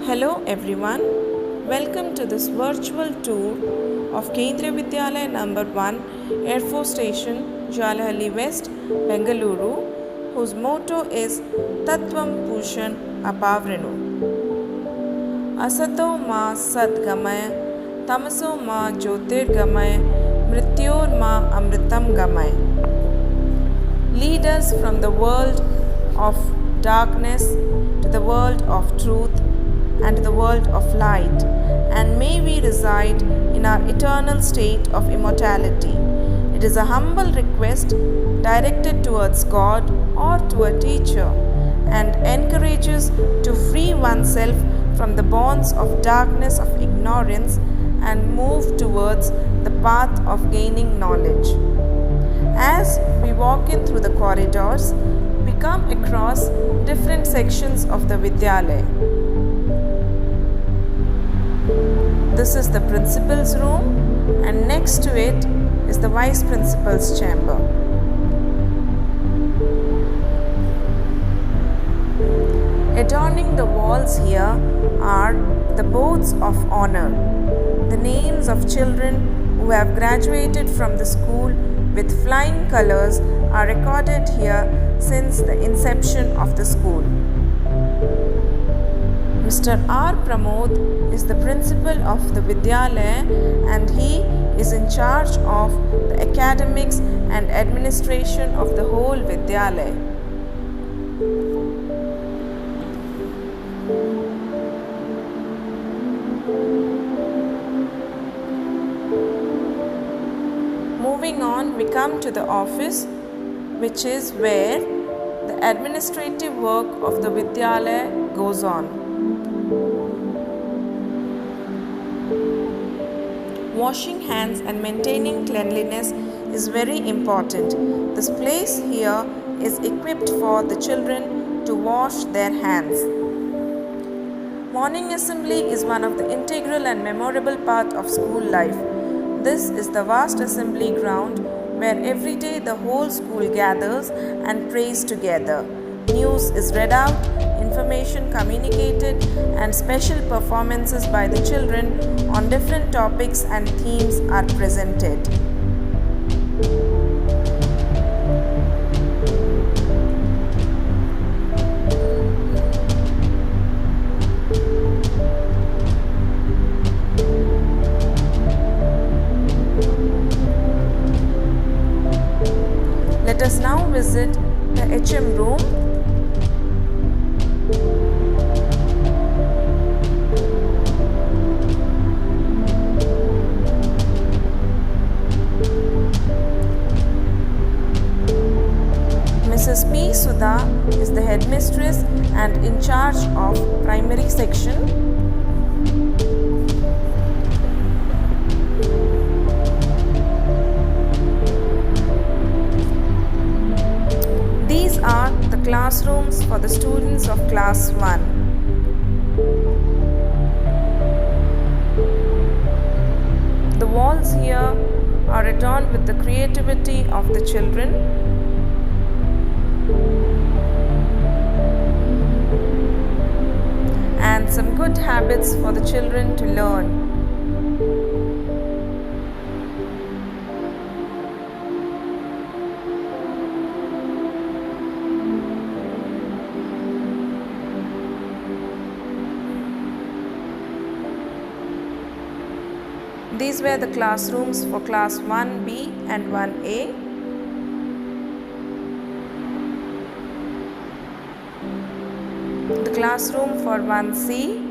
Hello everyone, welcome to this virtual tour of Kendriya Vidyalaya number 1 Air Force Station, Jalahalli West, Bengaluru, whose motto is Tattvam Pushan Apavrinu. Asato ma sadgamaya, tamaso ma jyotirgamaya, mrityor ma amritam gamaya. Lead us from the world of darkness to the world of truth and to the world of light, and may we reside in our eternal state of immortality. It is a humble request directed towards God or to a teacher, and encourages to free oneself from the bonds of darkness of ignorance and move towards the path of gaining knowledge. As we walk in through the corridors, we come across different sections of the Vidyalaya. This is the principal's room, and next to it is the vice principal's chamber. Adorning the walls here are the boards of honor. The names of children who have graduated from the school with flying colors are recorded here since the inception of the school. Mr. R. Pramod is the principal of the Vidyalaya, and he is in charge of the academics and administration of the whole Vidyalaya. Moving on, we come to the office, which is where the administrative work of the Vidyalaya goes on. Washing hands and maintaining cleanliness is very important. This place here is equipped for the children to wash their hands. Morning assembly is one of the integral and memorable part of school life. This is the vast assembly ground where every day the whole school gathers and prays together. News is read out, information communicated, and special performances by the children on different topics and themes are presented. Let us now visit the HM room. Mrs. P. Sudha is the headmistress and in charge of primary section. These are the classrooms for the students of class 1. The walls here are adorned with the creativity of the children. And some good habits for the children to learn. These were the classrooms for class 1B and 1A. The classroom for 1C.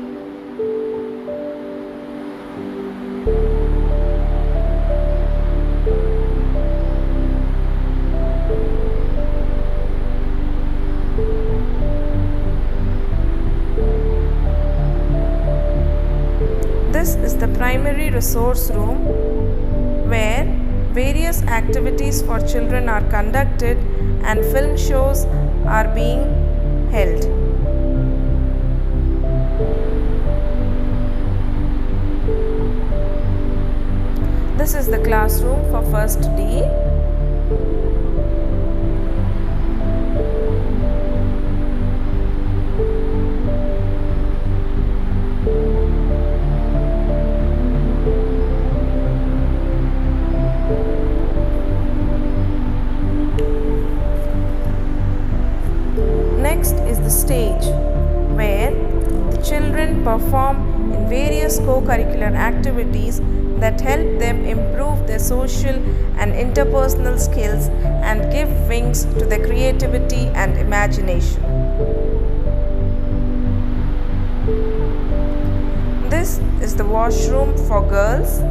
This is the primary resource room where various activities for children are conducted and film shows are being held. This is the classroom for first D. where the children perform in various co-curricular activities that help them improve their social and interpersonal skills and give wings to their creativity and imagination. This is the washroom for girls.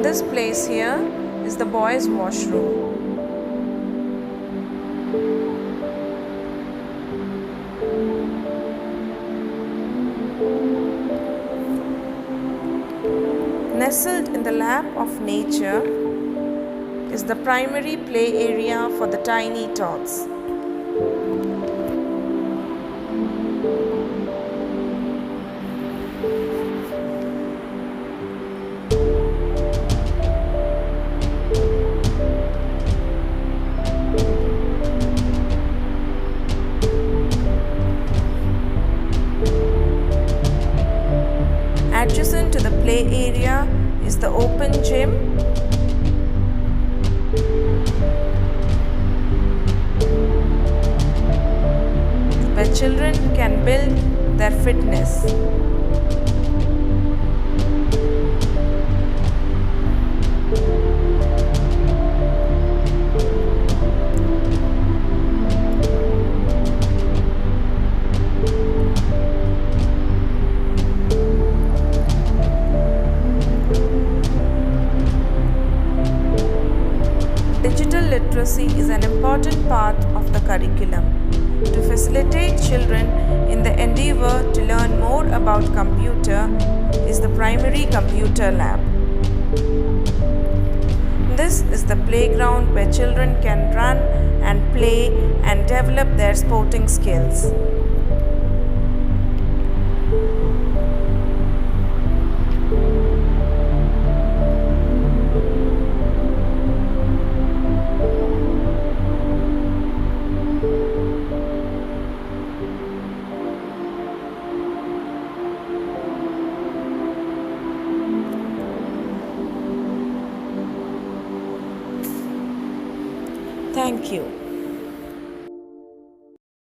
This place here is the boys' washroom. Nestled in the lap of nature is the primary play area for the tiny tots. Adjacent to the play area is the open gym. Where children can build their fitness. Digital literacy is an important part of the curriculum. To facilitate children in the endeavor to learn more about computer is the primary computer lab. This is the playground where children can run and play and develop their sporting skills. Thank you.